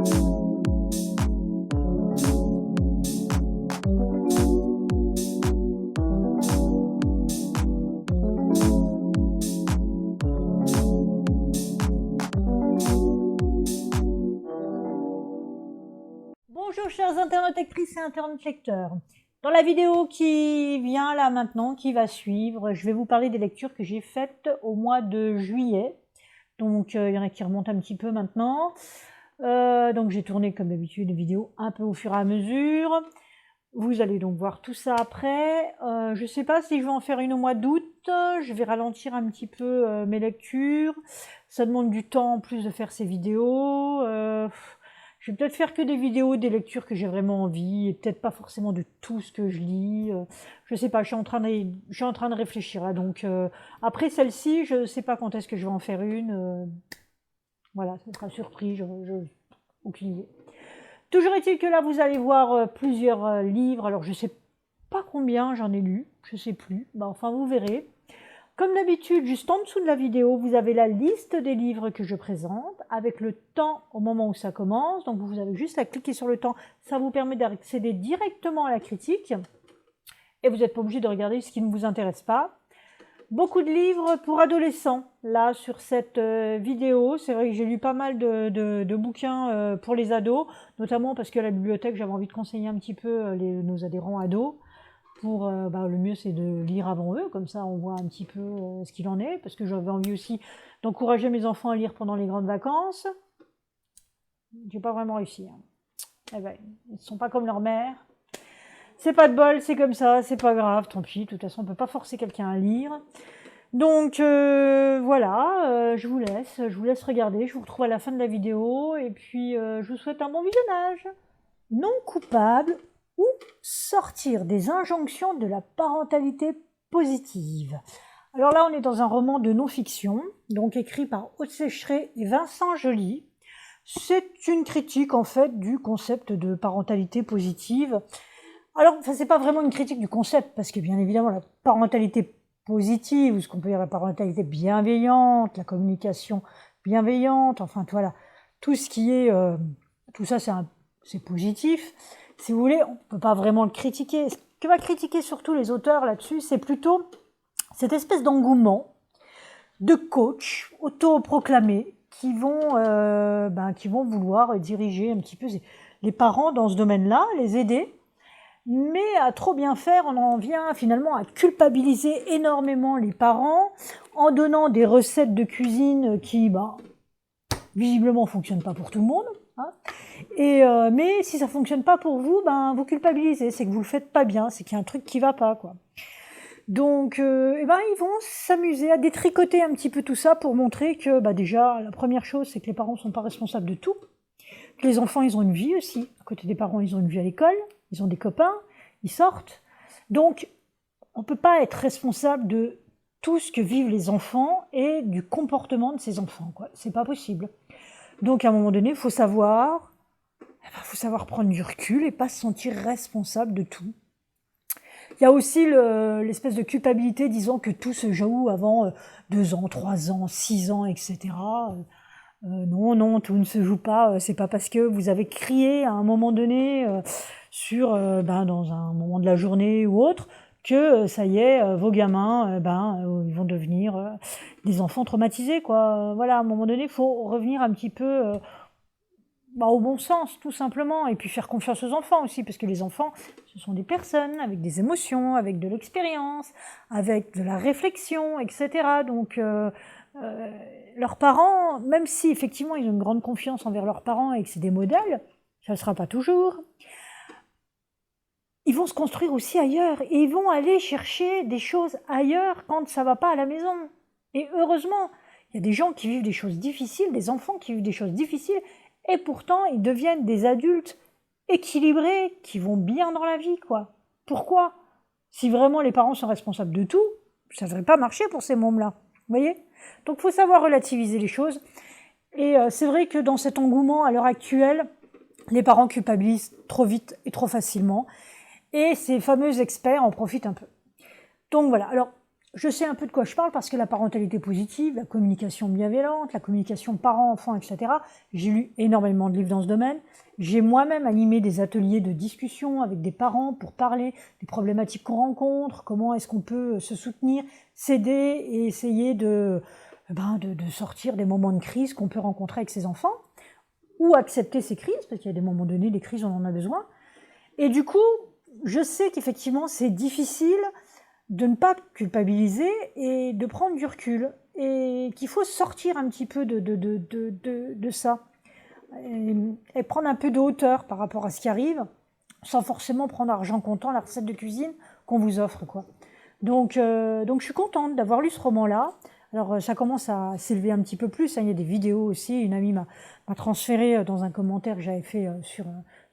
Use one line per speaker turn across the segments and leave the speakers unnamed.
Bonjour chers internautes lectrices et internautes lecteurs. Dans la vidéo qui vient là maintenant, qui va suivre, je vais vous parler des lectures que j'ai faites au mois de juillet. Donc il y en a qui remontent un petit peu maintenant. Donc j'ai tourné comme d'habitude des vidéos un peu au fur et à mesure. Vous allez donc voir tout ça après. Je ne sais pas si je vais en faire une au mois d'août. Je vais ralentir un petit peu mes lectures. Ça demande du temps en plus de faire ces vidéos. Je vais peut-être faire que des vidéos, des lectures que j'ai vraiment envie, et peut-être pas forcément de tout ce que je lis. Je sais pas, je suis en train de réfléchir là. Donc après celle-ci, je sais pas quand est-ce que je vais en faire une. Voilà, ça sera surpris, aucune idée. Toujours est-il que là, vous allez voir plusieurs livres. Alors je sais pas combien j'en ai lu, je sais plus. Bah, enfin, vous verrez. Comme d'habitude, juste en dessous de la vidéo, vous avez la liste des livres que je présente, avec le temps au moment où ça commence. Donc vous avez juste à cliquer sur le temps, ça vous permet d'accéder directement à la critique. Et vous n'êtes pas obligé de regarder ce qui ne vous intéresse pas. Beaucoup de livres pour adolescents, là, sur cette vidéo. C'est vrai que j'ai lu pas mal de bouquins pour les ados, notamment parce que à la bibliothèque, j'avais envie de conseiller un petit peu nos adhérents ados. Le mieux c'est de lire avant eux, comme ça on voit un petit peu ce qu'il en est, parce que j'avais envie aussi d'encourager mes enfants à lire pendant les grandes vacances. J'ai pas vraiment réussi. Eh ben, ils ne sont pas comme leur mère. C'est pas de bol, c'est comme ça, c'est pas grave, tant pis, de toute façon on peut pas forcer quelqu'un à lire. Donc voilà, je vous laisse regarder, je vous retrouve à la fin de la vidéo, et puis je vous souhaite un bon visionnage. Non coupable ou sortir des injonctions de la parentalité positive. Alors là, on est dans un roman de non-fiction, donc écrit par Aude Sécheret et Vincent Joly. C'est une critique en fait du concept de parentalité positive. Alors, c'est pas vraiment une critique du concept, parce que bien évidemment, la parentalité positive, ou ce qu'on peut dire la parentalité bienveillante, la communication bienveillante, enfin voilà, tout ce qui est, tout ça c'est positif. Si vous voulez, on ne peut pas vraiment le critiquer. Ce que va critiquer surtout les auteurs là-dessus, c'est plutôt cette espèce d'engouement de coachs autoproclamés qui vont vouloir diriger un petit peu les parents dans ce domaine-là, les aider. Mais à trop bien faire, on en vient finalement à culpabiliser énormément les parents en donnant des recettes de cuisine qui, visiblement, fonctionnent pas pour tout le monde. Hein. Mais si ça fonctionne pas pour vous, vous culpabilisez, c'est que vous le faites pas bien, c'est qu'il y a un truc qui va pas, quoi. Donc, ils vont s'amuser à détricoter un petit peu tout ça pour montrer que, déjà, la première chose, c'est que les parents sont pas responsables de tout, que les enfants, ils ont une vie aussi. À côté des parents, ils ont une vie à l'école, ils ont des copains, ils sortent. Donc, on peut pas être responsable de tout ce que vivent les enfants et du comportement de ces enfants, quoi. C'est pas possible. Donc, à un moment donné, il faut savoir prendre du recul et pas se sentir responsable de tout. Il y a aussi l'espèce de culpabilité disant que tout se joue avant 2 ans, 3 ans, 6 ans, etc. Non, tout ne se joue pas. C'est pas parce que vous avez crié à un moment donné dans un moment de la journée ou autre que ça y est, vos gamins, ils vont devenir des enfants traumatisés, quoi. Voilà, à un moment donné, il faut revenir un petit peu au bon sens, tout simplement, et puis faire confiance aux enfants aussi, parce que les enfants, ce sont des personnes avec des émotions, avec de l'expérience, avec de la réflexion, etc. Donc, leurs parents, même si effectivement ils ont une grande confiance envers leurs parents et que c'est des modèles, ça ne sera pas toujours, ils vont se construire aussi ailleurs, et ils vont aller chercher des choses ailleurs quand ça ne va pas à la maison. Et heureusement, il y a des gens qui vivent des choses difficiles, des enfants qui vivent des choses difficiles, et pourtant, ils deviennent des adultes équilibrés, qui vont bien dans la vie, quoi. Pourquoi ? Si vraiment les parents sont responsables de tout, ça ne devrait pas marcher pour ces mômes-là. Vous voyez ? Donc, il faut savoir relativiser les choses. Et c'est vrai que dans cet engouement, à l'heure actuelle, les parents culpabilisent trop vite et trop facilement. Et ces fameux experts en profitent un peu. Donc voilà. Alors, je sais un peu de quoi je parle parce que la parentalité positive, la communication bienveillante, la communication parent-enfant, etc. J'ai lu énormément de livres dans ce domaine. J'ai moi-même animé des ateliers de discussion avec des parents pour parler des problématiques qu'on rencontre, comment est-ce qu'on peut se soutenir, s'aider et essayer de sortir des moments de crise qu'on peut rencontrer avec ses enfants, ou accepter ces crises, parce qu'il y a des moments donnés, des crises, on en a besoin. Et du coup, je sais qu'effectivement, c'est difficile de ne pas culpabiliser et de prendre du recul. Et qu'il faut sortir un petit peu de ça. Et prendre un peu de hauteur par rapport à ce qui arrive, sans forcément prendre argent comptant la recette de cuisine qu'on vous offre, quoi. Donc je suis contente d'avoir lu ce roman-là. Alors ça commence à s'élever un petit peu plus, hein. Il y a des vidéos aussi. Une amie m'a transféré dans un commentaire que j'avais fait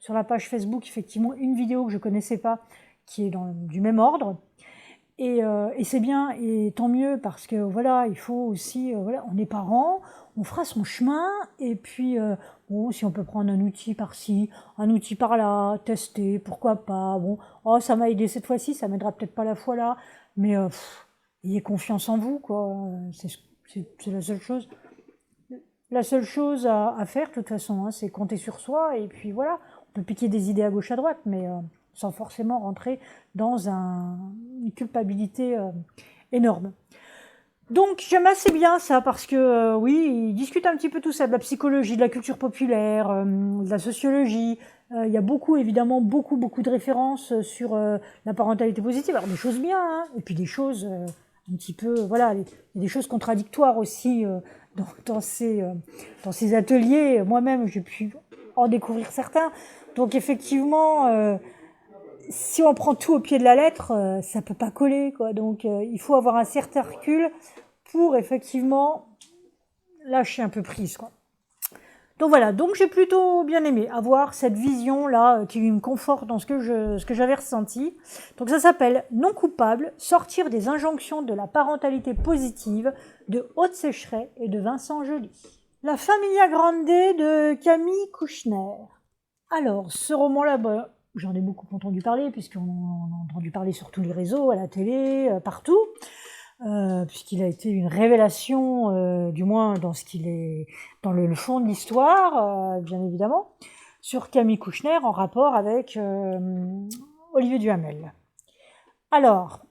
sur la page Facebook, effectivement, une vidéo que je connaissais pas, qui est du même ordre. Et c'est bien, et tant mieux, parce que voilà, il faut aussi, voilà, on est parents, on fera son chemin, et puis bon, si on peut prendre un outil par-ci, un outil par-là, tester, pourquoi pas, bon, oh, ça m'a aidé cette fois-ci, ça m'aidera peut-être pas la fois là, mais ayez confiance en vous, quoi, c'est la seule chose. La seule chose à faire, de toute façon, hein, c'est compter sur soi, et puis voilà, on peut piquer des idées à gauche à droite, mais sans forcément rentrer dans une culpabilité énorme. Donc j'aime assez bien ça, parce que oui, ils discutent un petit peu tout ça, de la psychologie, de la culture populaire, de la sociologie. Il y a évidemment beaucoup de références sur la parentalité positive. Alors des choses bien, hein, et puis des choses un petit peu, voilà, il y a des choses contradictoires aussi dans ces ateliers. Moi-même, j'ai pu en découvrir certains. Donc effectivement, si on prend tout au pied de la lettre, ça peut pas coller, quoi. Donc il faut avoir un certain recul pour effectivement lâcher un peu prise, quoi. Donc voilà, donc j'ai plutôt bien aimé avoir cette vision-là qui me conforte dans ce que j'avais ressenti. Donc ça s'appelle Non coupable, sortir des injonctions de la parentalité positive de Aude Sécheret et de Vincent Joly. La Familia Grande de Camille Kouchner. Alors, ce roman-là, j'en ai beaucoup entendu parler, puisqu'on en a entendu parler sur tous les réseaux, à la télé, partout. Puisqu'il a été une révélation, du moins dans ce qu'il est, dans le fond de l'histoire, bien évidemment, sur Camille Kouchner en rapport avec Olivier Duhamel. Alors,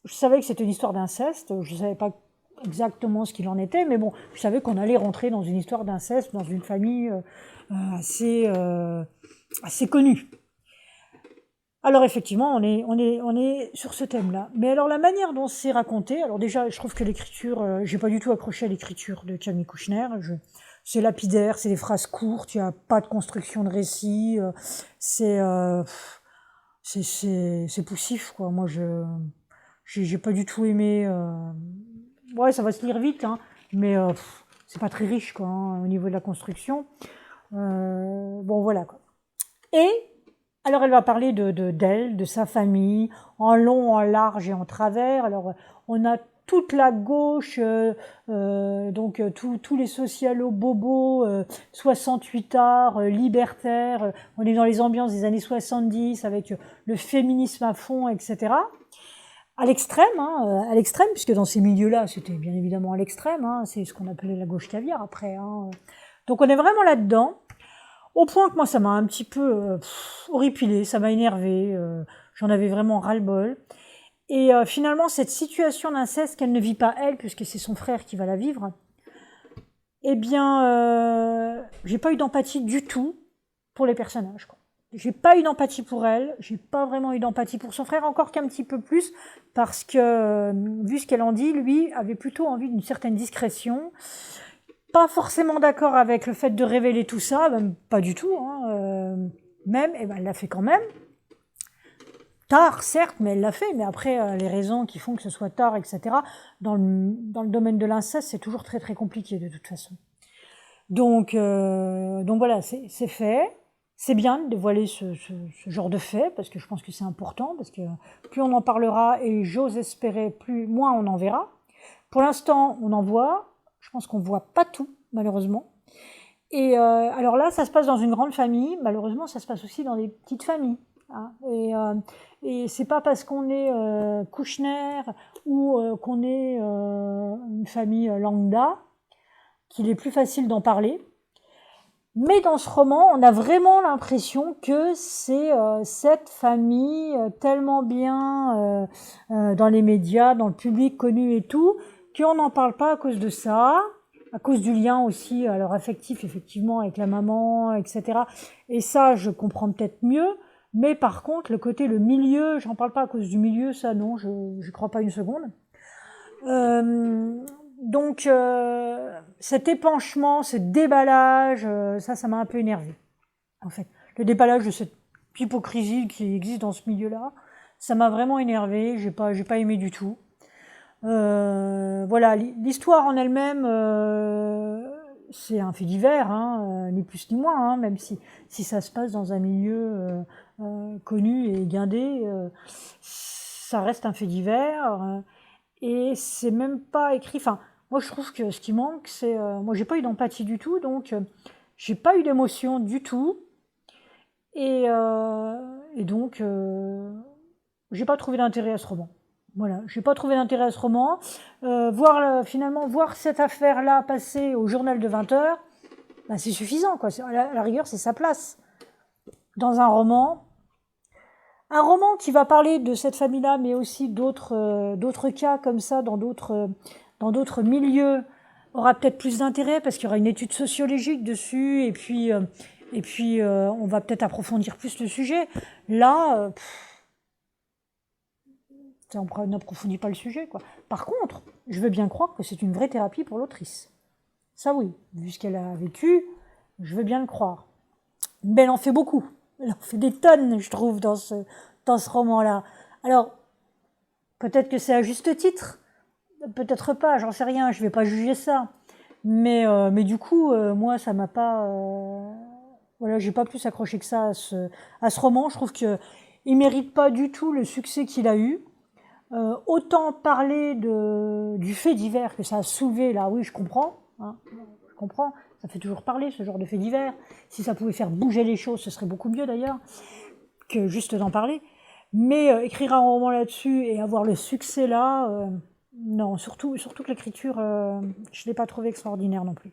je savais que c'était une histoire d'inceste, je ne savais pas exactement ce qu'il en était, mais bon, je savais qu'on allait rentrer dans une histoire d'inceste, dans une famille assez connue. Alors effectivement, on est sur ce thème-là. Mais alors la manière dont c'est raconté, alors déjà, je trouve que l'écriture, j'ai pas du tout accroché à l'écriture de Camille Kouchner. C'est lapidaire, c'est des phrases courtes, il n'y a pas de construction de récit, c'est poussif, quoi. Moi, j'ai pas du tout aimé. Ouais, ça va se lire vite, hein, mais c'est pas très riche, quoi, hein, au niveau de la construction. Bon, voilà, quoi. Et alors, elle va parler d'elle, de sa famille, en long, en large et en travers. Alors, on a toute la gauche, donc tous les socialo-bobos, 68 arts, libertaires. On est dans les ambiances des années 70 avec le féminisme à fond, etc. À l'extrême, puisque dans ces milieux-là, c'était bien évidemment à l'extrême. Hein, c'est ce qu'on appelait la gauche caviar après. Hein. Donc, on est vraiment là-dedans. Au point que moi, ça m'a un petit peu horripilé, ça m'a énervé, j'en avais vraiment ras-le-bol. Et finalement, cette situation d'inceste qu'elle ne vit pas elle, puisque c'est son frère qui va la vivre, eh bien, j'ai pas eu d'empathie du tout pour les personnages, quoi. J'ai pas eu d'empathie pour elle, j'ai pas vraiment eu d'empathie pour son frère, encore qu'un petit peu plus, parce que, vu ce qu'elle en dit, lui avait plutôt envie d'une certaine discrétion. Pas forcément d'accord avec le fait de révéler tout ça, même pas du tout, hein, même, elle l'a fait quand même. Tard, certes, mais elle l'a fait, mais après, les raisons qui font que ce soit tard, etc., dans le domaine de l'inceste, c'est toujours très très compliqué de toute façon. Donc voilà, c'est fait. C'est bien de dévoiler ce genre de fait, parce que je pense que c'est important, parce que plus on en parlera, et j'ose espérer, moins on en verra. Pour l'instant, on en voit. Je pense qu'on voit pas tout, malheureusement. Et alors là, ça se passe dans une grande famille. Malheureusement, ça se passe aussi dans des petites familles. hein. Et c'est pas parce qu'on est Kouchner ou qu'on est une famille lambda qu'il est plus facile d'en parler. Mais dans ce roman, on a vraiment l'impression que c'est cette famille tellement bien dans les médias, dans le public connu et tout, qu'on n'en parle pas à cause de ça, à cause du lien aussi, alors affectif effectivement avec la maman, etc. Et ça, je comprends peut-être mieux. Mais par contre, le milieu, j'en parle pas à cause du milieu, ça non, je crois pas une seconde. Donc, cet épanchement, ce déballage, ça m'a un peu énervé, en fait. Le déballage de cette hypocrisie qui existe dans ce milieu-là, ça m'a vraiment énervé, j'ai pas aimé du tout. Voilà, l'histoire en elle-même, c'est un fait divers, hein, ni plus ni moins, hein, même si ça se passe dans un milieu connu et guindé, ça reste un fait divers, et c'est même pas écrit. Enfin, moi je trouve que ce qui manque, c'est, moi j'ai pas eu d'empathie du tout, donc j'ai pas eu d'émotion du tout, et donc j'ai pas trouvé d'intérêt à ce roman. Voilà, j'ai pas trouvé d'intérêt à ce roman. Finalement, voir cette affaire-là passer au journal de 20 heures, bah, c'est suffisant, quoi. À la rigueur, c'est sa place. Dans un roman qui va parler de cette famille-là, mais aussi d'autres cas comme ça, dans d'autres milieux, aura peut-être plus d'intérêt, parce qu'il y aura une étude sociologique dessus, et puis on va peut-être approfondir plus le sujet. Là, on n'approfondit pas le sujet, quoi. Par contre, je veux bien croire que c'est une vraie thérapie pour l'autrice. Ça oui, vu ce qu'elle a vécu, je veux bien le croire. Mais elle en fait beaucoup. Elle en fait des tonnes, je trouve, dans ce roman-là. Alors, peut-être que c'est à juste titre, peut-être pas, j'en sais rien, je vais pas juger ça. Mais du coup, moi, ça m'a pas... voilà, j'ai pas plus accroché que ça à ce roman. Je trouve qu'il mérite pas du tout le succès qu'il a eu. Autant parler du fait divers que ça a soulevé, là, oui, je comprends. Hein, je comprends. Ça fait toujours parler, ce genre de fait divers. Si ça pouvait faire bouger les choses, ce serait beaucoup mieux d'ailleurs que juste d'en parler. Mais écrire un roman là-dessus et avoir le succès là, non, surtout que l'écriture, je l'ai pas trouvé extraordinaire non plus.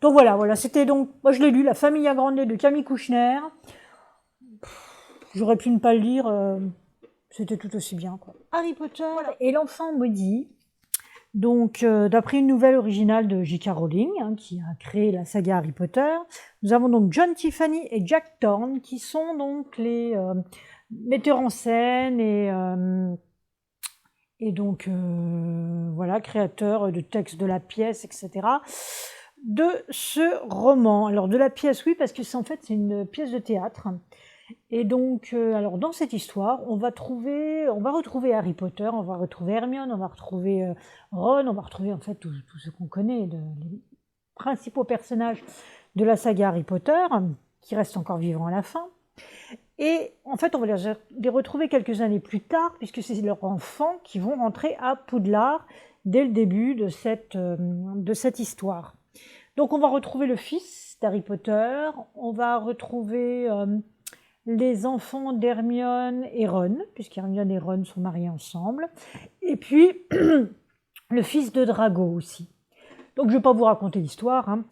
Donc voilà, c'était donc, moi je l'ai lu, La famille à Grande de Camille Kouchner. J'aurais pu ne pas le lire, c'était tout aussi bien, quoi. Harry Potter et l'enfant maudit. Donc, d'après une nouvelle originale de J.K. Rowling, hein, qui a créé la saga Harry Potter, nous avons donc John Tiffany et Jack Thorne, qui sont donc les metteurs en scène et donc voilà, créateurs de textes de la pièce, etc. de ce roman. Alors de la pièce, oui, parce que c'est une pièce de théâtre. Et donc, alors dans cette histoire, on va retrouver Harry Potter, on va retrouver Hermione, on va retrouver Ron, on va retrouver en fait tout ce qu'on connaît, les principaux personnages de la saga Harry Potter, qui restent encore vivants à la fin. Et en fait, on va les retrouver quelques années plus tard, puisque c'est leurs enfants qui vont rentrer à Poudlard dès le début de cette histoire. Donc on va retrouver le fils d'Harry Potter, on va retrouver les enfants d'Hermione et Ron, puisqu'Hermione et Ron sont mariés ensemble, et puis le fils de Drago aussi. Donc je ne vais pas vous raconter l'histoire, hein,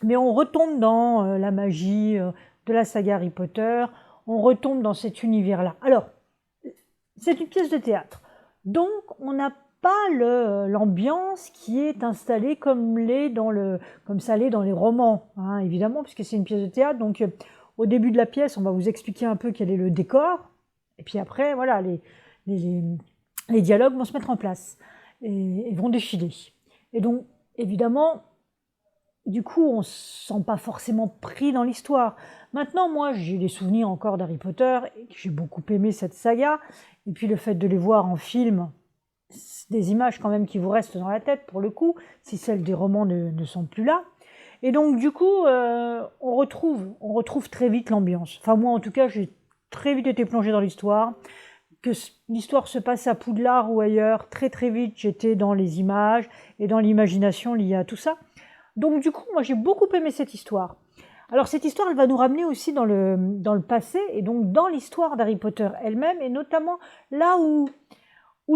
mais on retombe dans la magie de la saga Harry Potter, on retombe dans cet univers-là. Alors, c'est une pièce de théâtre, donc on n'a pas l'ambiance qui est installée comme ça l'est dans les romans, hein, évidemment, puisque c'est une pièce de théâtre, donc au début de la pièce, on va vous expliquer un peu quel est le décor, et puis après, voilà, les dialogues vont se mettre en place et vont défiler. Et donc, évidemment, du coup, on ne se sent pas forcément pris dans l'histoire. Maintenant, moi, j'ai des souvenirs encore d'Harry Potter, et j'ai beaucoup aimé cette saga, et puis le fait de les voir en film, c'est des images quand même qui vous restent dans la tête, pour le coup, si celles des romans ne sont plus là. Et donc, du coup, on retrouve très vite l'ambiance. Enfin, moi, en tout cas, j'ai très vite été plongée dans l'histoire. Que l'histoire se passe à Poudlard ou ailleurs, très très vite, j'étais dans les images et dans l'imagination liée à tout ça. Donc, du coup, moi, j'ai beaucoup aimé cette histoire. Alors cette histoire, elle va nous ramener aussi dans le passé, et donc dans l'histoire d'Harry Potter elle-même, et notamment là où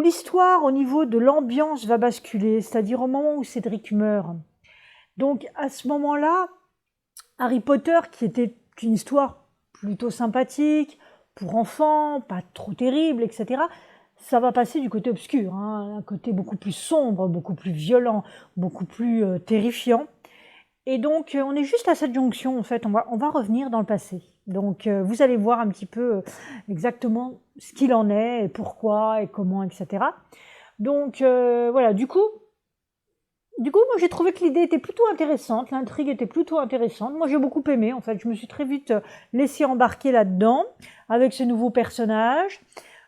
l'histoire, au niveau de l'ambiance, va basculer, c'est-à-dire au moment où Cédric meurt. Donc à ce moment-là, Harry Potter, qui était une histoire plutôt sympathique, pour enfants, pas trop terrible, etc., ça va passer du côté obscur, hein, un côté beaucoup plus sombre, beaucoup plus violent, beaucoup plus terrifiant. Et donc, on est juste à cette jonction, en fait, on va revenir dans le passé. Donc, vous allez voir un petit peu exactement ce qu'il en est, et pourquoi, et comment, etc. Donc, voilà, moi j'ai trouvé que l'idée était plutôt intéressante, l'intrigue était plutôt intéressante. Moi j'ai beaucoup aimé, en fait, je me suis très vite laissée embarquer là-dedans, avec ce nouveau personnage.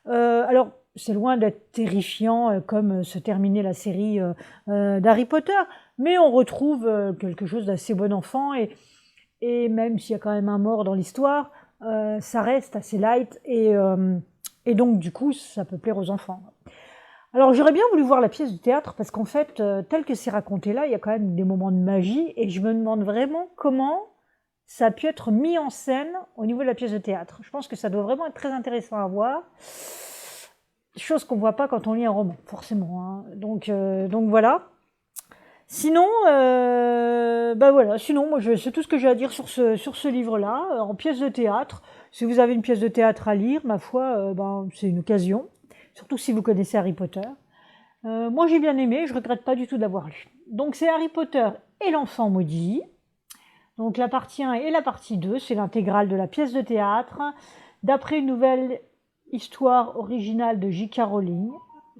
Alors, c'est loin d'être terrifiant comme se terminait la série d'Harry Potter, mais on retrouve quelque chose d'assez bon enfant, et même s'il y a quand même un mort dans l'histoire, ça reste assez light, et donc du coup ça peut plaire aux enfants. Alors j'aurais bien voulu voir la pièce de théâtre, parce qu'en fait, tel que c'est raconté là, il y a quand même des moments de magie, et je me demande vraiment comment ça a pu être mis en scène au niveau de la pièce de théâtre. Je pense que ça doit vraiment être très intéressant à voir. Chose qu'on ne voit pas quand on lit un roman, forcément, hein. Donc voilà. Sinon, voilà. Sinon, moi, c'est tout ce que j'ai à dire sur ce livre-là, en pièce de théâtre. Si vous avez une pièce de théâtre à lire, ma foi, c'est une occasion. Surtout si vous connaissez Harry Potter. Moi, j'ai bien aimé, je regrette pas du tout d'avoir lu. Donc, c'est Harry Potter et l'enfant maudit. Donc, la partie 1 et la partie 2, c'est l'intégrale de la pièce de théâtre, d'après une nouvelle histoire originale de J.K. Rowling.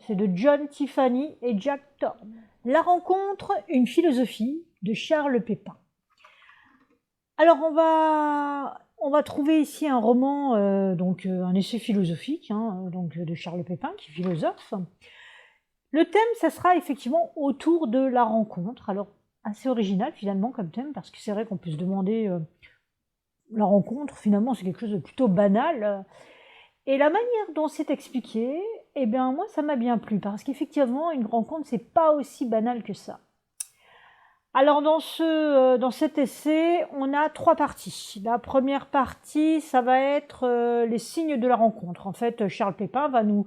C'est de John Tiffany et Jack Thorne. La rencontre, une philosophie de Charles Pépin. Alors, on va trouver ici un roman, un essai philosophique, hein, donc de Charles Pépin, qui est philosophe. Le thème, ça sera effectivement autour de la rencontre. Alors, assez original finalement comme thème, parce que c'est vrai qu'on peut se demander, la rencontre, finalement, c'est quelque chose de plutôt banal. Et la manière dont c'est expliqué, eh bien, moi, ça m'a bien plu, parce qu'effectivement, une rencontre, c'est pas aussi banal que ça. Alors, dans cet essai, on a 3 parties. La première partie, ça va être les signes de la rencontre. En fait, Charles Pépin va nous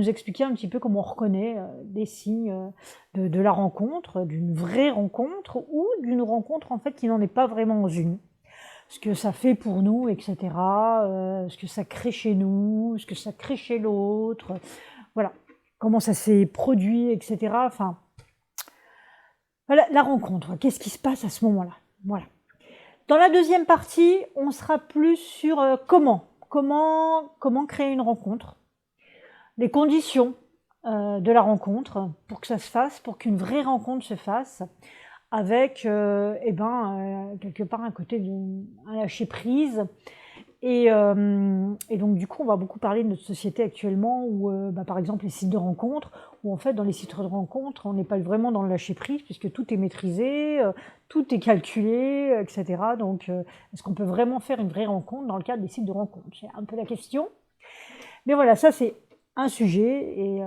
expliquer un petit peu comment on reconnaît des signes de la rencontre, d'une vraie rencontre, ou d'une rencontre, en fait, qui n'en est pas vraiment une. Ce que ça fait pour nous, etc. Ce que ça crée chez nous, ce que ça crée chez l'autre. Voilà. Comment ça s'est produit, etc. Enfin, voilà, la rencontre, qu'est-ce qui se passe à ce moment-là? Voilà. Dans la deuxième partie, on sera plus sur comment créer une rencontre, les conditions de la rencontre pour que ça se fasse, pour qu'une vraie rencontre se fasse, avec quelque part un côté un lâcher prise. Et donc du coup, on va beaucoup parler de notre société actuellement, où par exemple les sites de rencontres, où en fait dans les sites de rencontres, on n'est pas vraiment dans le lâcher prise, puisque tout est maîtrisé, tout est calculé, etc. Donc est-ce qu'on peut vraiment faire une vraie rencontre dans le cadre des sites de rencontres? C'est un peu la question. Mais voilà, ça c'est un sujet,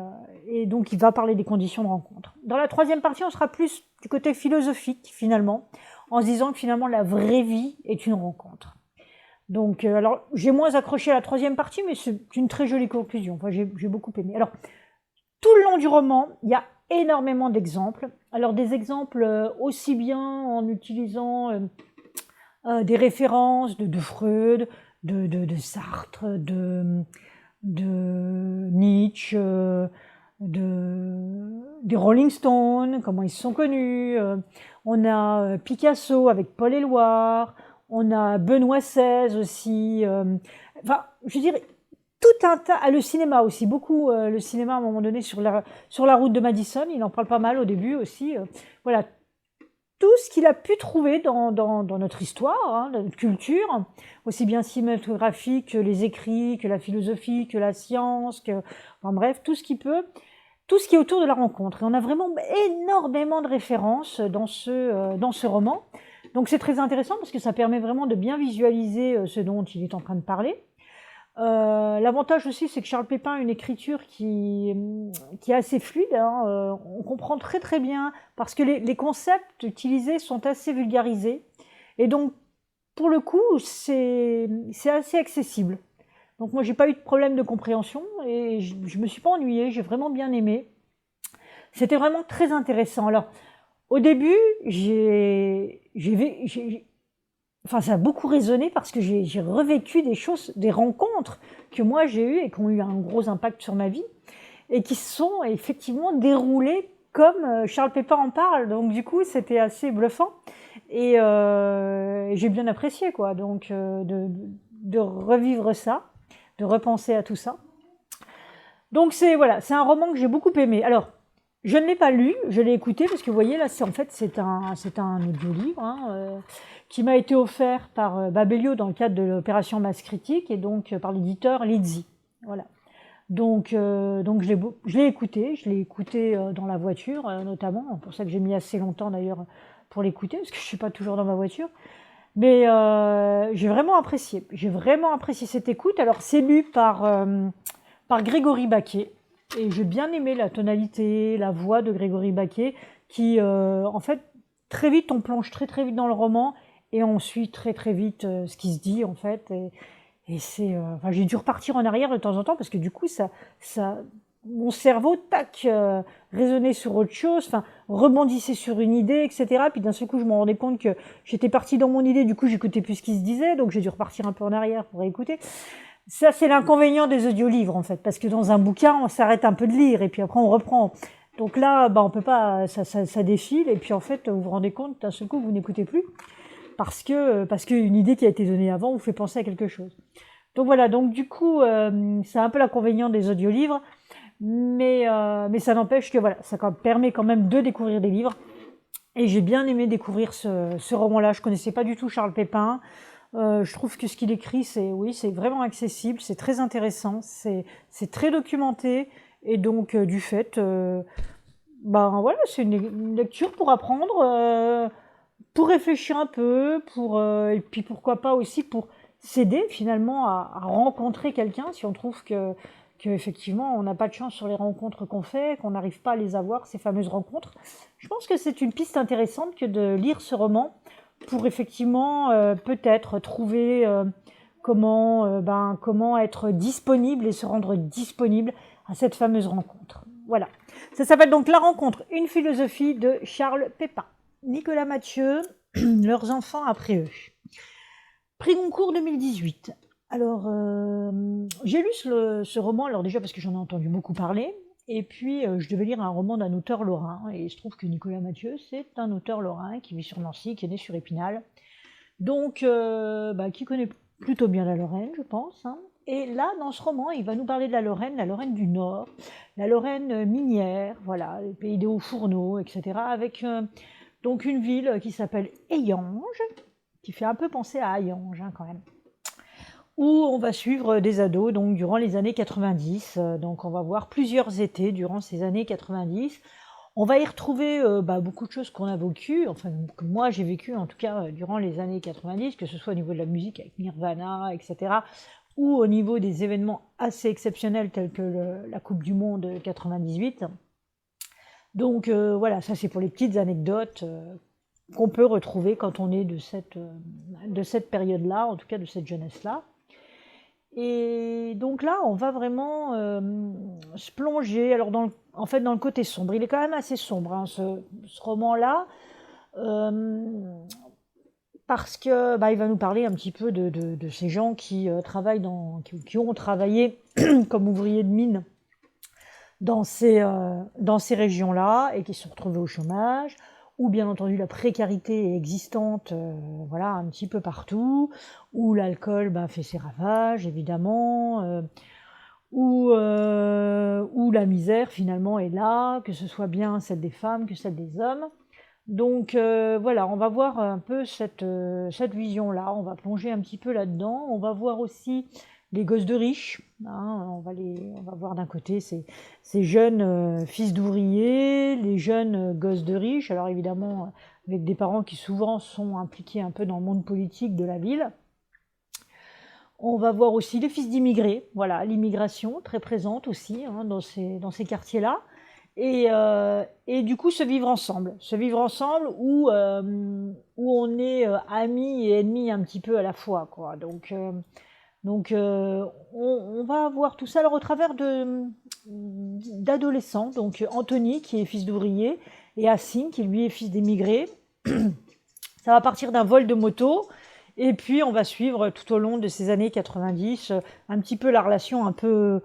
et donc il va parler des conditions de rencontre. Dans la troisième partie, on sera plus du côté philosophique finalement, en se disant que finalement la vraie vie est une rencontre. Donc, alors, j'ai moins accroché à la troisième partie, mais c'est une très jolie conclusion. Enfin, j'ai beaucoup aimé. Alors, tout le long du roman, il y a énormément d'exemples. Alors, des exemples aussi bien en utilisant des références de Freud, de Sartre, de Nietzsche, des Rolling Stones, comment ils se sont connus. On a Picasso avec Paul Éluard. On a Benoît XVI aussi. Enfin, je veux dire, tout un tas. Ah, le cinéma aussi, beaucoup. Le cinéma, à un moment donné, sur la route de Madison, il en parle pas mal au début aussi. Voilà. Tout ce qu'il a pu trouver dans notre histoire, hein, dans notre culture, aussi bien cinématographique que les écrits, que la philosophie, que la science, enfin bref, tout ce qui est autour de la rencontre. Et on a vraiment énormément de références dans ce roman. Donc c'est très intéressant, parce que ça permet vraiment de bien visualiser ce dont il est en train de parler. L'avantage aussi, c'est que Charles Pépin a une écriture qui est assez fluide, hein. On comprend très très bien, parce que les concepts utilisés sont assez vulgarisés. Et donc, pour le coup, c'est assez accessible. Donc moi, j'ai pas eu de problème de compréhension et je me suis pas ennuyée, j'ai vraiment bien aimé. C'était vraiment très intéressant. Alors, au début, enfin, ça a beaucoup résonné parce que j'ai revécu des choses, des rencontres que moi j'ai eues et qui ont eu un gros impact sur ma vie et qui se sont effectivement déroulées comme Charles Pépin en parle. Donc du coup, c'était assez bluffant et j'ai bien apprécié quoi. Donc de revivre ça, de repenser à tout ça. Donc c'est voilà, c'est un roman que j'ai beaucoup aimé. Alors, je ne l'ai pas lu, je l'ai écouté parce que vous voyez là, c'est un audio-livre hein, qui m'a été offert par Babelio dans le cadre de l'opération Masse Critique et donc par l'éditeur Lizzy. Voilà. Donc je l'ai écouté dans la voiture notamment, c'est pour ça que j'ai mis assez longtemps d'ailleurs pour l'écouter parce que je suis pas toujours dans ma voiture. Mais j'ai vraiment apprécié cette écoute. Alors c'est lu par Grégory Baquet. Et j'ai bien aimé la tonalité, la voix de Grégory Baquet, qui, en fait, très vite, on plonge très très vite dans le roman, et on suit très très vite ce qui se dit, en fait. Et c'est, enfin, j'ai dû repartir en arrière de temps en temps, parce que du coup, mon cerveau, tac, résonnait sur autre chose, enfin, rebondissait sur une idée, etc. Puis d'un seul coup, je me rendais compte que j'étais partie dans mon idée, du coup, j'écoutais plus ce qui se disait, donc j'ai dû repartir un peu en arrière pour écouter. Ça, c'est l'inconvénient des audiolivres, en fait, parce que dans un bouquin, on s'arrête un peu de lire, et puis après, on reprend. Donc là, bah, on peut pas, ça défile, et puis en fait, vous vous rendez compte, d'un seul coup, vous n'écoutez plus, parce que une idée qui a été donnée avant vous fait penser à quelque chose. Donc voilà, donc du coup, c'est un peu l'inconvénient des audiolivres, mais ça n'empêche que voilà, permet quand même de découvrir des livres, et j'ai bien aimé découvrir ce roman-là. Je connaissais pas du tout Charles Pépin. Je trouve que ce qu'il écrit, c'est vraiment accessible, c'est très intéressant, c'est très documenté, et donc du fait, ben voilà, c'est une lecture pour apprendre, pour réfléchir un peu, et puis pourquoi pas aussi pour s'aider finalement à rencontrer quelqu'un si on trouve que effectivement on n'a pas de chance sur les rencontres qu'on fait, qu'on n'arrive pas à les avoir, ces fameuses rencontres. Je pense que c'est une piste intéressante que de lire ce roman pour effectivement peut-être trouver comment être disponible et se rendre disponible à cette fameuse rencontre. Voilà. Ça s'appelle donc La rencontre, une philosophie de Charles Pépin. Nicolas Mathieu, leurs enfants après eux. Prix Goncourt 2018. Alors, j'ai lu ce roman, alors déjà parce que j'en ai entendu beaucoup parler, et puis je devais lire un roman d'un auteur lorrain, et il se trouve que Nicolas Mathieu, c'est un auteur lorrain qui vit sur Nancy, qui est né sur Épinal, donc qui connaît plutôt bien la Lorraine, je pense. Hein. Et là, dans ce roman, il va nous parler de la Lorraine du Nord, la Lorraine minière, voilà, le pays des hauts fourneaux, etc., avec donc une ville qui s'appelle Hayange, qui fait un peu penser à Hayange hein, quand même, où on va suivre des ados donc durant les années 90. Donc on va voir plusieurs étés durant ces années 90. On va y retrouver beaucoup de choses qu'on a vécues, enfin que moi j'ai vécu en tout cas durant les années 90, que ce soit au niveau de la musique avec Nirvana, etc., ou au niveau des événements assez exceptionnels tels que la Coupe du Monde 98. Donc voilà, ça c'est pour les petites anecdotes qu'on peut retrouver quand on est de cette période-là, en tout cas de cette jeunesse-là. Et donc là, on va vraiment se plonger alors en fait, dans le côté sombre. Il est quand même assez sombre, hein, ce roman-là, parce que il va nous parler un petit peu de ces gens qui travaillent qui ont travaillé comme ouvriers de mine dans ces régions-là et qui se sont retrouvés au chômage, où bien entendu la précarité est existante voilà, un petit peu partout, où l'alcool fait ses ravages évidemment, où la misère finalement est là, que ce soit bien celle des femmes que celle des hommes. Donc voilà, on va voir un peu cette vision-là, on va plonger un petit peu là-dedans, on va voir aussi les gosses de riches, hein, on va voir d'un côté ces jeunes fils d'ouvriers, les jeunes gosses de riches, alors évidemment avec des parents qui souvent sont impliqués un peu dans le monde politique de la ville. On va voir aussi les fils d'immigrés, voilà, l'immigration très présente aussi hein, dans ces quartiers-là. Et du coup se vivre ensemble où on est amis et ennemis un petit peu à la fois, quoi. Donc, on va voir tout ça alors au travers d'adolescents. Donc Anthony qui est fils d'ouvrier et Assim qui lui est fils d'émigré. Ça va partir d'un vol de moto et puis on va suivre tout au long de ces années 90 un petit peu la relation un peu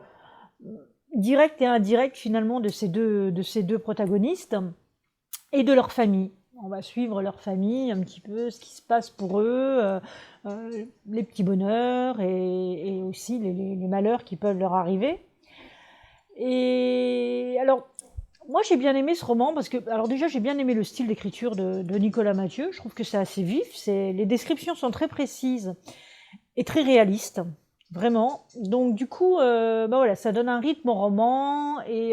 directe et indirecte finalement de ces deux protagonistes et de leur famille. On va suivre leur famille, un petit peu ce qui se passe pour eux, les petits bonheurs et aussi les malheurs qui peuvent leur arriver. Et alors, moi j'ai bien aimé ce roman parce que, alors déjà j'ai bien aimé le style d'écriture de Nicolas Mathieu. Je trouve que c'est assez vif, les descriptions sont très précises et très réalistes, vraiment. Donc du coup, bah voilà, ça donne un rythme au roman et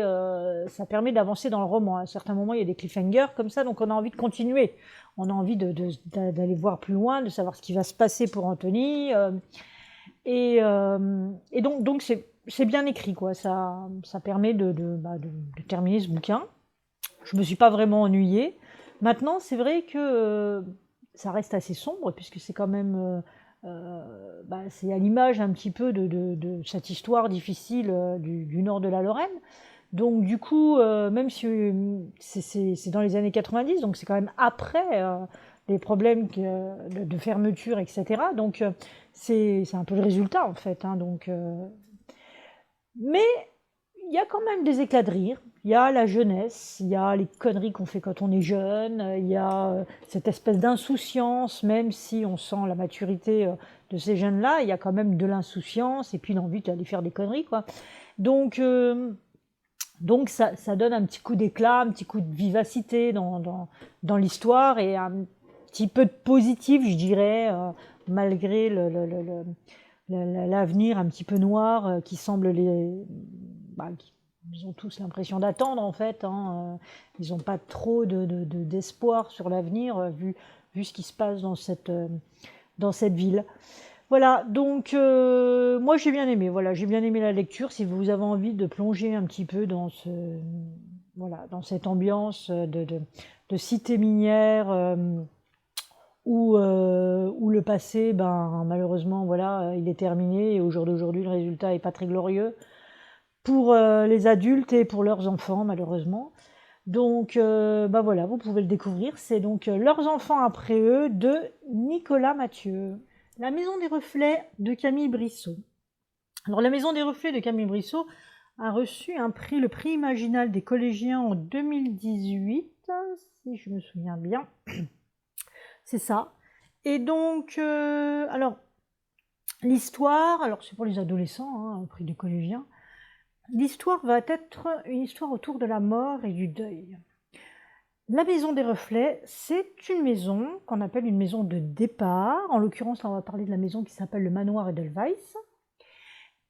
ça permet d'avancer dans le roman. À un certain moment, il y a des cliffhangers comme ça, donc on a envie de continuer. On a envie d'aller voir plus loin, de savoir ce qui va se passer pour Anthony. Et donc c'est bien écrit, quoi. Ça permet de terminer ce bouquin. Je me suis pas vraiment ennuyée. Maintenant, c'est vrai que ça reste assez sombre, puisque c'est quand même, c'est à l'image un petit peu de cette histoire difficile du nord de la Lorraine. Donc du coup, même si c'est dans les années 90, donc c'est quand même après les problèmes de fermeture, etc. Donc c'est un peu le résultat en fait, hein, mais il y a quand même des éclats de rire. Il y a la jeunesse, il y a les conneries qu'on fait quand on est jeune, il y a cette espèce d'insouciance, même si on sent la maturité de ces jeunes-là, il y a quand même de l'insouciance et puis l'envie d'aller faire des conneries, quoi. Donc, euh, donc ça donne un petit coup d'éclat, un petit coup de vivacité dans l'histoire et un petit peu de positif, je dirais, malgré l'avenir un petit peu noir qui semble ils ont tous l'impression d'attendre en fait, hein. Ils n'ont pas trop d'espoir sur l'avenir vu ce qui se passe dans cette ville. Voilà, donc moi j'ai bien aimé, voilà, j'ai bien aimé la lecture. Si vous avez envie de plonger un petit peu voilà, dans cette ambiance de cité minière où le passé, ben malheureusement, voilà, il est terminé et au jour d'aujourd'hui, le résultat est pas très glorieux pour les adultes et pour leurs enfants, malheureusement. Donc, bah voilà, vous pouvez le découvrir. C'est donc Leurs enfants après eux de Nicolas Mathieu. La Maison des Reflets de Camille Brissot. Alors, La Maison des Reflets de Camille Brissot a reçu le prix Imaginal des collégiens en 2018, si je me souviens bien. C'est ça. Et donc, alors, l'histoire, alors c'est pour les adolescents, hein, prix des collégiens. L'histoire va être une histoire autour de la mort et du deuil. La maison des reflets, c'est une maison qu'on appelle une maison de départ. En l'occurrence, là, on va parler de la maison qui s'appelle le manoir Edelweiss.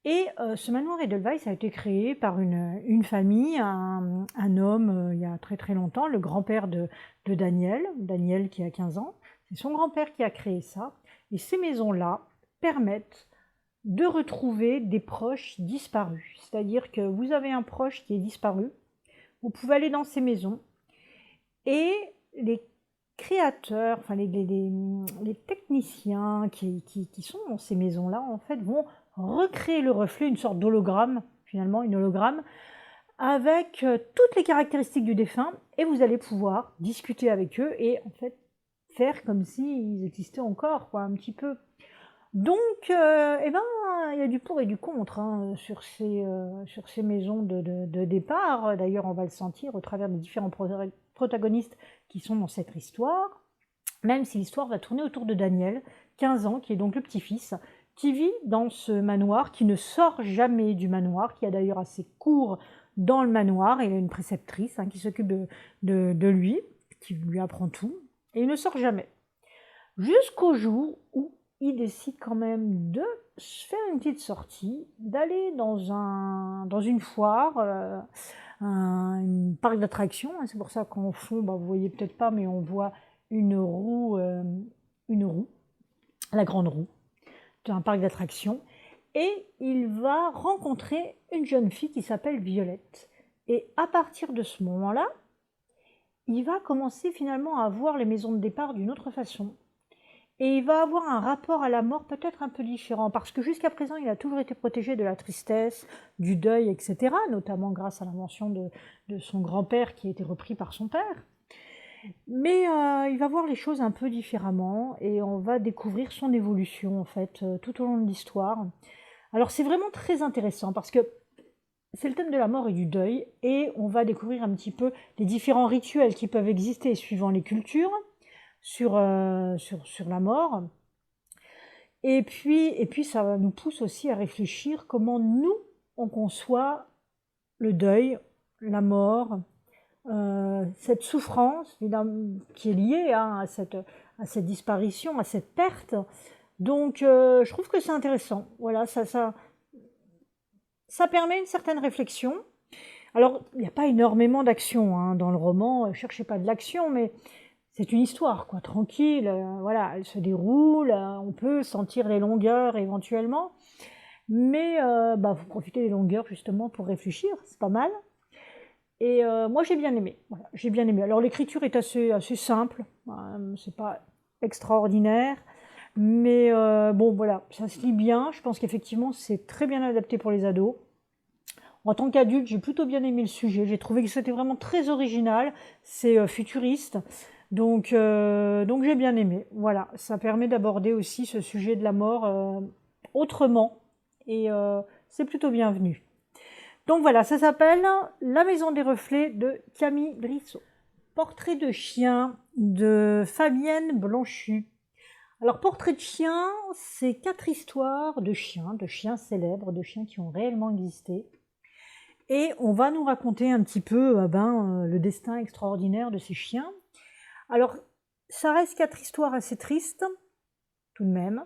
Et ce manoir Edelweiss a été créé par une famille, un homme, il y a très très longtemps, le grand-père de Daniel qui a 15 ans. C'est son grand-père qui a créé ça. Et ces maisons-là permettent de retrouver des proches disparus. C'est-à-dire que vous avez un proche qui est disparu, vous pouvez aller dans ces maisons et les créateurs, enfin les techniciens qui sont dans ces maisons-là, en fait, vont recréer le reflet, une sorte d'hologramme, finalement, une hologramme, avec toutes les caractéristiques du défunt, et vous allez pouvoir discuter avec eux et en fait faire comme s'ils existaient encore, quoi, un petit peu. Donc, eh ben, il y a du pour et du contre hein, sur ces maisons de départ. D'ailleurs, on va le sentir au travers des différents protagonistes qui sont dans cette histoire, même si l'histoire va tourner autour de Daniel, 15 ans, qui est donc le petit-fils, qui vit dans ce manoir, qui ne sort jamais du manoir, qui a d'ailleurs assez cours dans le manoir. Il a une préceptrice hein, qui s'occupe de lui, qui lui apprend tout, et il ne sort jamais. Jusqu'au jour où il décide quand même de faire une petite sortie, d'aller dans une foire, un parc d'attractions. C'est pour ça qu'en fond, bah, vous voyez peut-être pas, mais on voit une roue, la grande roue, d'un parc d'attractions. Et il va rencontrer une jeune fille qui s'appelle Violette. Et à partir de ce moment-là, il va commencer finalement à voir les maisons de départ d'une autre façon. Et il va avoir un rapport à la mort peut-être un peu différent, parce que jusqu'à présent, il a toujours été protégé de la tristesse, du deuil, etc., notamment grâce à l'invention de son grand-père qui a été repris par son père. Mais il va voir les choses un peu différemment, et on va découvrir son évolution, en fait, tout au long de l'histoire. Alors c'est vraiment très intéressant, parce que c'est le thème de la mort et du deuil, et on va découvrir un petit peu les différents rituels qui peuvent exister suivant les cultures, sur la mort. Et puis ça nous pousse aussi à réfléchir comment nous, on conçoit le deuil, la mort, cette souffrance qui est liée hein, à cette disparition, à cette perte. Donc je trouve que c'est intéressant. Voilà, ça permet une certaine réflexion. Alors, il n'y a pas énormément d'action hein, dans le roman, cherchez pas de l'action, mais c'est une histoire, quoi, tranquille, voilà, elle se déroule, on peut sentir les longueurs éventuellement, mais vous profitez des longueurs justement pour réfléchir, c'est pas mal. Et moi j'ai bien aimé, voilà, j'ai bien aimé. Alors l'écriture est assez simple, hein, c'est pas extraordinaire, mais bon voilà, ça se lit bien, je pense qu'effectivement c'est très bien adapté pour les ados. En tant qu'adulte, j'ai plutôt bien aimé le sujet. J'ai trouvé que c'était vraiment très original. C'est futuriste. Donc j'ai bien aimé. Voilà, ça permet d'aborder aussi ce sujet de la mort autrement. Et c'est plutôt bienvenu. Donc voilà, ça s'appelle La Maison des Reflets de Camille Brissot. Portrait de chien de Fabienne Blanchu. Alors, Portrait de chien, c'est 4 histoires de chiens célèbres, de chiens qui ont réellement existé. Et on va nous raconter un petit peu le destin extraordinaire de ces chiens. Alors, ça reste 4 histoires assez tristes, tout de même.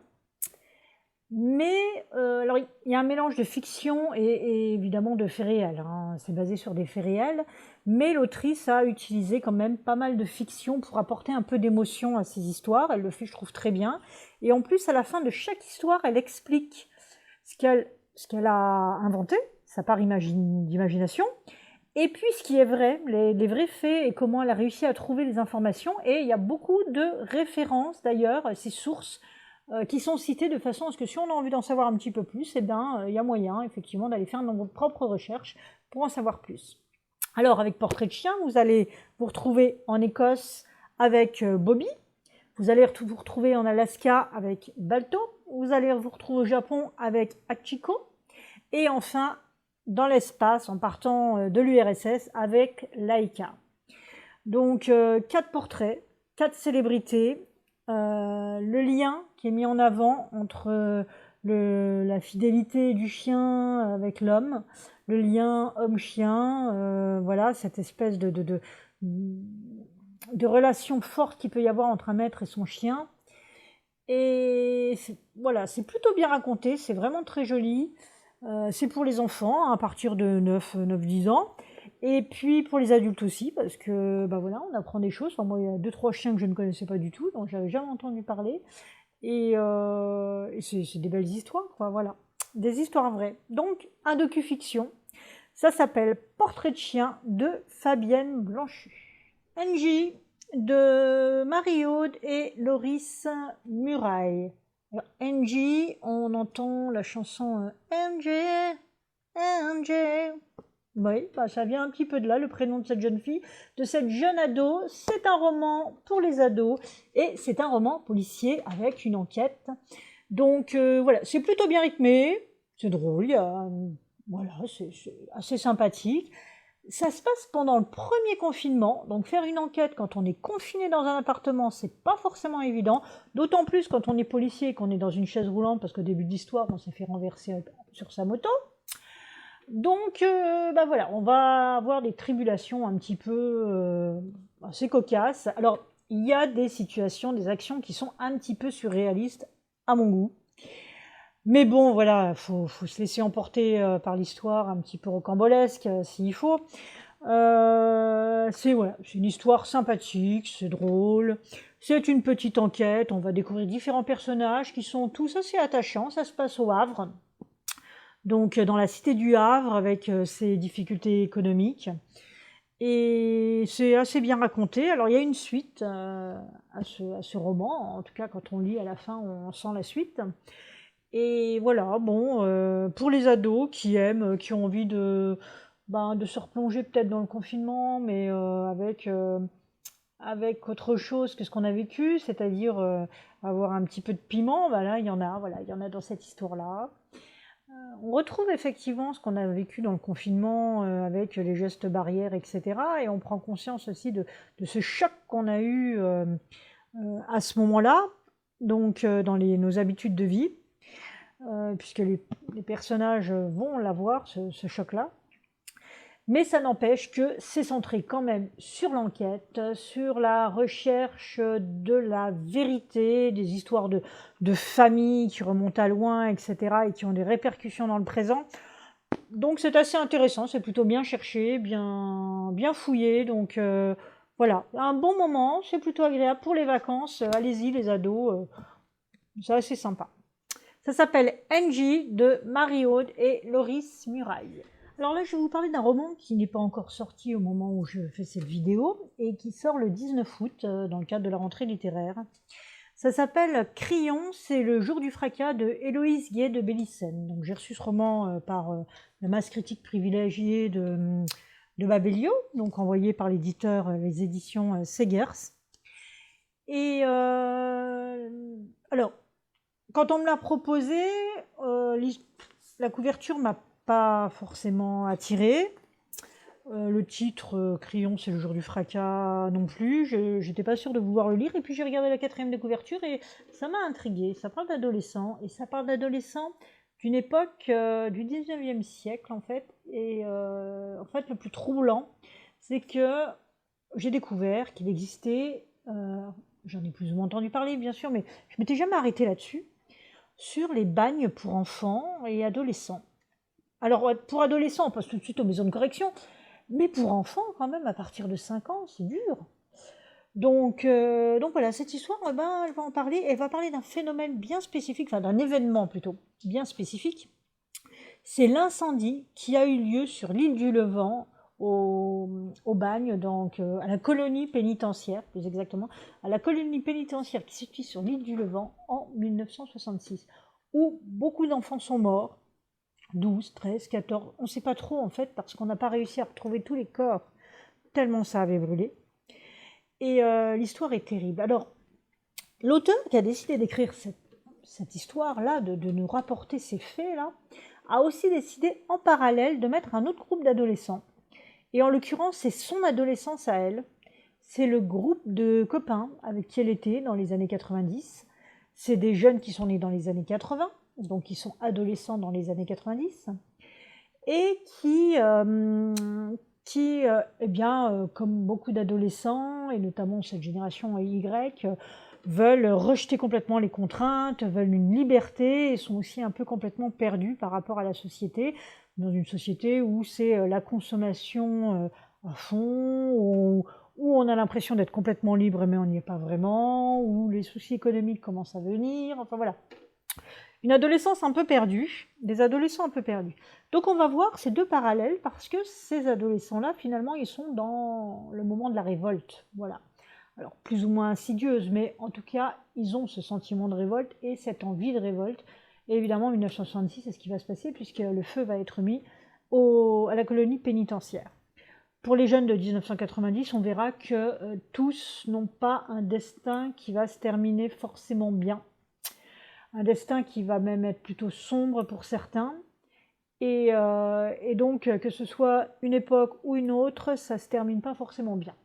Mais, alors, il y a un mélange de fiction et évidemment de faits réels. Hein. C'est basé sur des faits réels. Mais l'autrice a utilisé quand même pas mal de fiction pour apporter un peu d'émotion à ces histoires. Elle le fait, je trouve, très bien. Et en plus, à la fin de chaque histoire, elle explique ce qu'elle a inventé, sa part d'imagination, et puis ce qui est vrai, les vrais faits et comment elle a réussi à trouver les informations. Et il y a beaucoup de références d'ailleurs, ces sources qui sont citées de façon à ce que si on a envie d'en savoir un petit peu plus, il y a moyen effectivement d'aller faire notre propre recherche pour en savoir plus. Alors avec Portrait de chien, vous allez vous retrouver en Écosse avec Bobby, vous allez vous retrouver en Alaska avec Balto, vous allez vous retrouver au Japon avec Hachiko, et enfin dans l'espace en partant de l'URSS avec Laika. Donc 4 portraits, 4 célébrités, le lien qui est mis en avant entre la fidélité du chien avec l'homme, le lien homme-chien, voilà, cette espèce de relation forte qu'il peut y avoir entre un maître et son chien. Et voilà, c'est plutôt bien raconté, c'est vraiment très joli. C'est pour les enfants hein, à partir de 9-10 ans. Et puis pour les adultes aussi, parce que voilà, on apprend des choses. Enfin, moi, il y a 2-3 chiens que je ne connaissais pas du tout, donc j'avais jamais entendu parler. Et c'est des belles histoires, quoi, voilà. Des histoires vraies. Donc, un docu-fiction. Ça s'appelle Portrait de chien de Fabienne Blanchu. NJ de Marie-Aude et Loris Muraille. Alors, NJ, on entend la chanson NJ, NJ. Oui, ça vient un petit peu de là, le prénom de cette jeune fille, de cette jeune ado. C'est un roman pour les ados et c'est un roman policier avec une enquête. Donc voilà, c'est plutôt bien rythmé, c'est drôle, voilà, c'est assez sympathique. Ça se passe pendant le premier confinement, donc faire une enquête quand on est confiné dans un appartement, c'est pas forcément évident, d'autant plus quand on est policier et qu'on est dans une chaise roulante, parce qu'au début de l'histoire, on s'est fait renverser sur sa moto. Donc voilà, on va avoir des tribulations un petit peu assez cocasses. Alors, il y a des situations, des actions qui sont un petit peu surréalistes à mon goût. Mais bon, voilà, faut se laisser emporter par l'histoire un petit peu rocambolesque, s'il faut. C'est une histoire sympathique, c'est drôle. C'est une petite enquête, on va découvrir différents personnages qui sont tous assez attachants. Ça se passe au Havre. donc dans la cité du Havre avec ses difficultés économiques. Et c'est assez bien raconté. Alors il y a une suite à ce roman, en tout cas quand on lit à la fin on sent la suite. Et voilà, bon, pour les ados qui aiment, qui ont envie de se replonger peut-être dans le confinement, mais avec autre chose que ce qu'on a vécu, c'est-à-dire avoir un petit peu de piment, bah là, il y en a, voilà, il y en a dans cette histoire-là. On retrouve effectivement ce qu'on a vécu dans le confinement avec les gestes barrières, etc. Et on prend conscience aussi de ce choc qu'on a eu à ce moment-là, donc dans nos habitudes de vie, puisque les personnages vont l'avoir, ce choc-là. Mais ça n'empêche que c'est centré quand même sur l'enquête, sur la recherche de la vérité, des histoires de famille qui remontent à loin, etc., et qui ont des répercussions dans le présent. Donc c'est assez intéressant, c'est plutôt bien cherché, bien fouillé. Donc voilà, un bon moment, c'est plutôt agréable pour les vacances. Allez-y les ados, c'est assez sympa. Ça s'appelle Angie de Marie-Aude et Loris Muraille. Alors là, je vais vous parler d'un roman qui n'est pas encore sorti au moment où je fais cette vidéo et qui sort le 19 août dans le cadre de la rentrée littéraire. Ça s'appelle Crillon, c'est le jour du fracas de Héloïse Guay de Bélissen. Donc j'ai reçu ce roman par la masse critique privilégiée de Babelio, donc envoyé par l'éditeur, les éditions Segers. Et alors, quand on me l'a proposé, la couverture m'a pas forcément attirée. Le titre, Crayon, c'est le jour du fracas non plus. Je n'étais pas sûre de vouloir le lire. Et puis j'ai regardé la quatrième de couverture et ça m'a intriguée. Ça parle d'adolescents. Et ça parle d'adolescents d'une époque du 19e siècle, en fait. Et en fait, le plus troublant, c'est que j'ai découvert qu'il existait, j'en ai plus ou moins entendu parler, bien sûr, mais je m'étais jamais arrêtée là-dessus, sur les bagnes pour enfants et adolescents. Alors, pour adolescents, on passe tout de suite aux maisons de correction, mais pour enfants, quand même, à partir de 5 ans, c'est dur. Donc voilà, cette histoire, eh ben, elle va en parler. Elle va parler d'un phénomène bien spécifique, enfin d'un événement plutôt, bien spécifique. C'est l'incendie qui a eu lieu sur l'île du Levant, au Bagne, donc à la colonie pénitentiaire, plus exactement, à la colonie pénitentiaire qui se situe sur l'île du Levant en 1966, où beaucoup d'enfants sont morts, 12, 13, 14, on ne sait pas trop en fait, parce qu'on n'a pas réussi à retrouver tous les corps, tellement ça avait brûlé. Et l'histoire est terrible. Alors, l'auteur qui a décidé d'écrire cette histoire-là, de nous rapporter ces faits-là, a aussi décidé en parallèle de mettre un autre groupe d'adolescents. Et en l'occurrence, c'est son adolescence à elle. C'est le groupe de copains avec qui elle était dans les années 90. C'est des jeunes qui sont nés dans les années 80, donc qui sont adolescents dans les années 90, et qui eh bien, comme beaucoup d'adolescents, et notamment cette génération Y, veulent rejeter complètement les contraintes, veulent une liberté, et sont aussi un peu complètement perdus par rapport à la société, dans une société où c'est la consommation à fond, où on a l'impression d'être complètement libre, mais on n'y est pas vraiment, où les soucis économiques commencent à venir, enfin voilà. Une adolescence un peu perdue, des adolescents un peu perdus. Donc on va voir ces deux parallèles parce que ces adolescents-là, finalement, ils sont dans le moment de la révolte. Voilà. Alors plus ou moins insidieuse, mais en tout cas, ils ont ce sentiment de révolte et cette envie de révolte. Et évidemment, en 1966, c'est ce qui va se passer puisque le feu va être mis à la colonie pénitentiaire. Pour les jeunes de 1990, on verra que tous n'ont pas un destin qui va se terminer forcément bien. Un destin qui va même être plutôt sombre pour certains. Et donc, que ce soit une époque ou une autre, ça ne se termine pas forcément bien.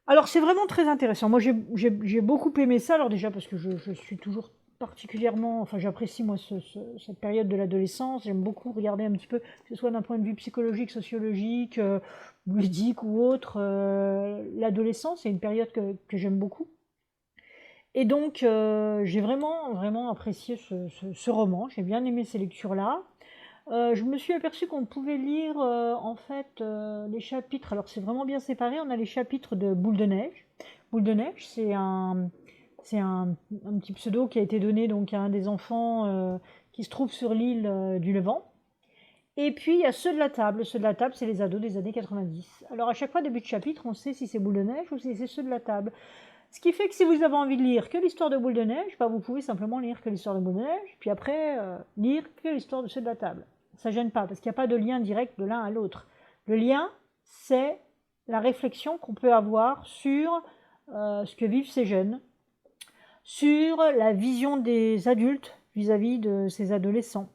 Alors, c'est vraiment très intéressant. Moi, j'ai beaucoup aimé ça. Alors déjà, parce que je suis toujours particulièrement... Enfin, j'apprécie, moi, cette période de l'adolescence. J'aime beaucoup regarder un petit peu, que ce soit d'un point de vue psychologique, sociologique, ludique ou autre. L'adolescence, c'est une période que j'aime beaucoup. Et donc, j'ai vraiment, vraiment apprécié ce roman. J'ai bien aimé ces lectures-là. Je me suis aperçue qu'on pouvait lire, en fait, les chapitres. Alors, c'est vraiment bien séparé. On a les chapitres de Boule de neige. Boule de neige, c'est un petit pseudo qui a été donné donc, à un des enfants qui se trouvent sur l'île du Levant. Et puis, il y a ceux de la table. Ceux de la table, c'est les ados des années 90. Alors, à chaque fois, début de chapitre, on sait si c'est Boule de Neige ou si c'est ceux de la table. Ce qui fait que si vous avez envie de lire que l'histoire de Boule de Neige, bah, vous pouvez simplement lire que l'histoire de Boule de Neige, puis après, lire que l'histoire de ceux de la table. Ça gêne pas, parce qu'il n'y a pas de lien direct de l'un à l'autre. Le lien, c'est la réflexion qu'on peut avoir sur ce que vivent ces jeunes, sur la vision des adultes vis-à-vis de ces adolescents,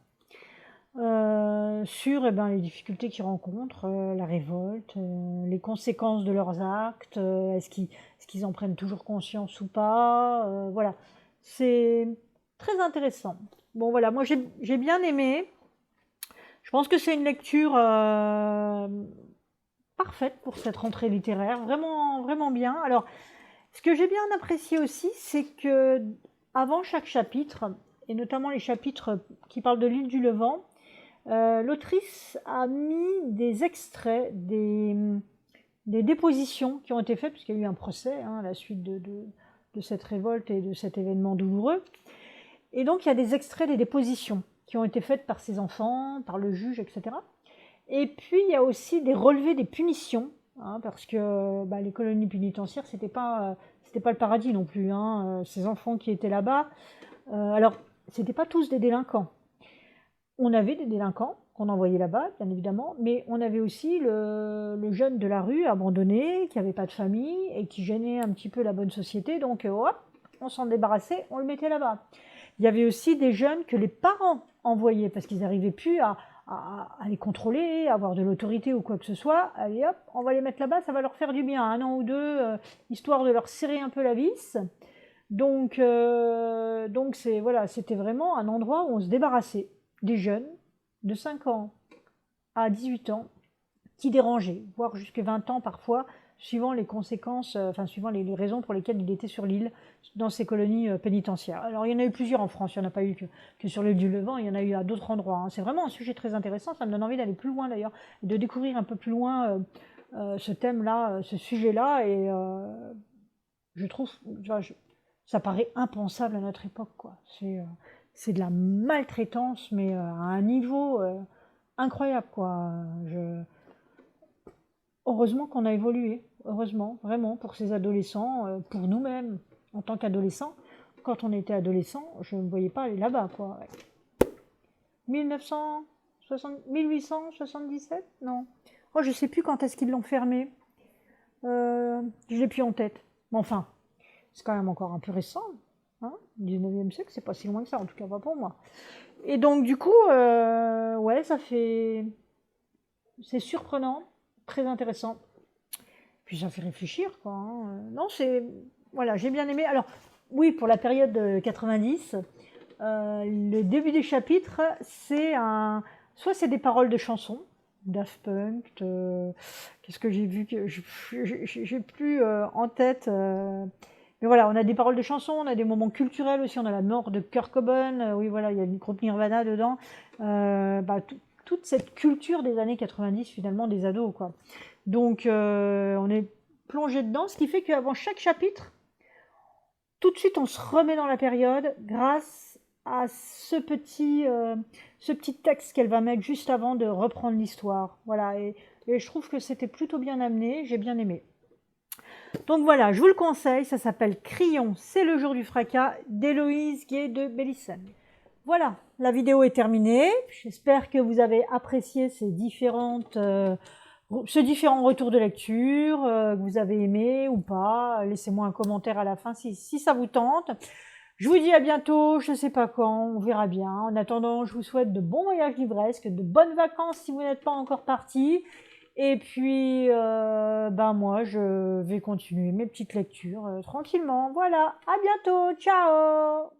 sur les difficultés qu'ils rencontrent, la révolte, les conséquences de leurs actes, est-ce qu'ils en prennent toujours conscience ou pas, voilà. C'est très intéressant. Bon voilà, moi j'ai bien aimé. Je pense que c'est une lecture parfaite pour cette rentrée littéraire, vraiment, vraiment bien. Alors, ce que j'ai bien apprécié aussi, c'est que avant chaque chapitre, et notamment les chapitres qui parlent de l'île du Levant, l'autrice a mis des extraits des dépositions qui ont été faites, puisqu'il y a eu un procès à la suite de cette révolte et de cet événement douloureux. Et donc, il y a des extraits des dépositions qui ont été faites par ces enfants, par le juge, etc. Et puis, il y a aussi des relevés des punitions, parce que les colonies pénitentiaires, c'était pas le paradis non plus. Ces enfants qui étaient là-bas, alors, c'était pas tous des délinquants. On avait des délinquants qu'on envoyait là-bas, bien évidemment, mais on avait aussi le jeune de la rue abandonné, qui n'avait pas de famille et qui gênait un petit peu la bonne société. Donc, hop, on s'en débarrassait, on le mettait là-bas. Il y avait aussi des jeunes que les parents envoyaient parce qu'ils n'arrivaient plus à les contrôler, à avoir de l'autorité ou quoi que ce soit. Allez hop, on va les mettre là-bas, ça va leur faire du bien, 1 an ou 2, histoire de leur serrer un peu la vis. Donc c'était vraiment un endroit où on se débarrassait des jeunes de 5 ans à 18 ans qui dérangeaient, voire jusqu'à 20 ans parfois, suivant les conséquences, suivant les raisons pour lesquelles il était sur l'île, dans ces colonies pénitentiaires. Alors il y en a eu plusieurs en France, il n'y en a pas eu que sur l'île du Levant, il y en a eu à d'autres endroits. C'est vraiment un sujet très intéressant, ça me donne envie d'aller plus loin d'ailleurs, de découvrir un peu plus loin ce thème-là, ce sujet-là, et je trouve, ça paraît impensable à notre époque, quoi. C'est de la maltraitance, mais à un niveau incroyable, quoi. Heureusement qu'on a évolué, heureusement, vraiment, pour ces adolescents, pour nous-mêmes, en tant qu'adolescents. Quand on était adolescent, je ne me voyais pas aller là-bas, quoi. 1877? Non. Oh, je ne sais plus quand est-ce qu'ils l'ont fermé. Je l'ai plus en tête. Mais enfin, c'est quand même encore un peu récent. 19e siècle, c'est pas si loin que ça, en tout cas pas pour moi. Et donc, du coup, ouais, c'est surprenant, très intéressant. Puis ça fait réfléchir, quoi. Non, voilà, j'ai bien aimé. Alors, oui, pour la période 90, le début des chapitres, soit c'est des paroles de chansons, Daft Punk, qu'est-ce que j'ai vu, j'ai plus en tête. Mais voilà, on a des paroles de chansons, on a des moments culturels aussi, on a la mort de Kurt Cobain, oui voilà, il y a le groupe Nirvana dedans. Toute cette culture des années 90 finalement, des ados, quoi. Donc on est plongé dedans, ce qui fait qu'avant chaque chapitre, tout de suite on se remet dans la période grâce à ce petit texte qu'elle va mettre juste avant de reprendre l'histoire. Voilà, et je trouve que c'était plutôt bien amené, j'ai bien aimé. Donc voilà, je vous le conseille, ça s'appelle Crayon, c'est le jour du fracas d'Héloïse Gué de Bélissen. Voilà, la vidéo est terminée. J'espère que vous avez apprécié ce différent retour de lecture, que vous avez aimé ou pas. Laissez-moi un commentaire à la fin si ça vous tente. Je vous dis à bientôt, je ne sais pas quand, on verra bien. En attendant, je vous souhaite de bons voyages livresques, de bonnes vacances si vous n'êtes pas encore partis. Et puis, moi, je vais continuer mes petites lectures tranquillement. Voilà, à bientôt, ciao!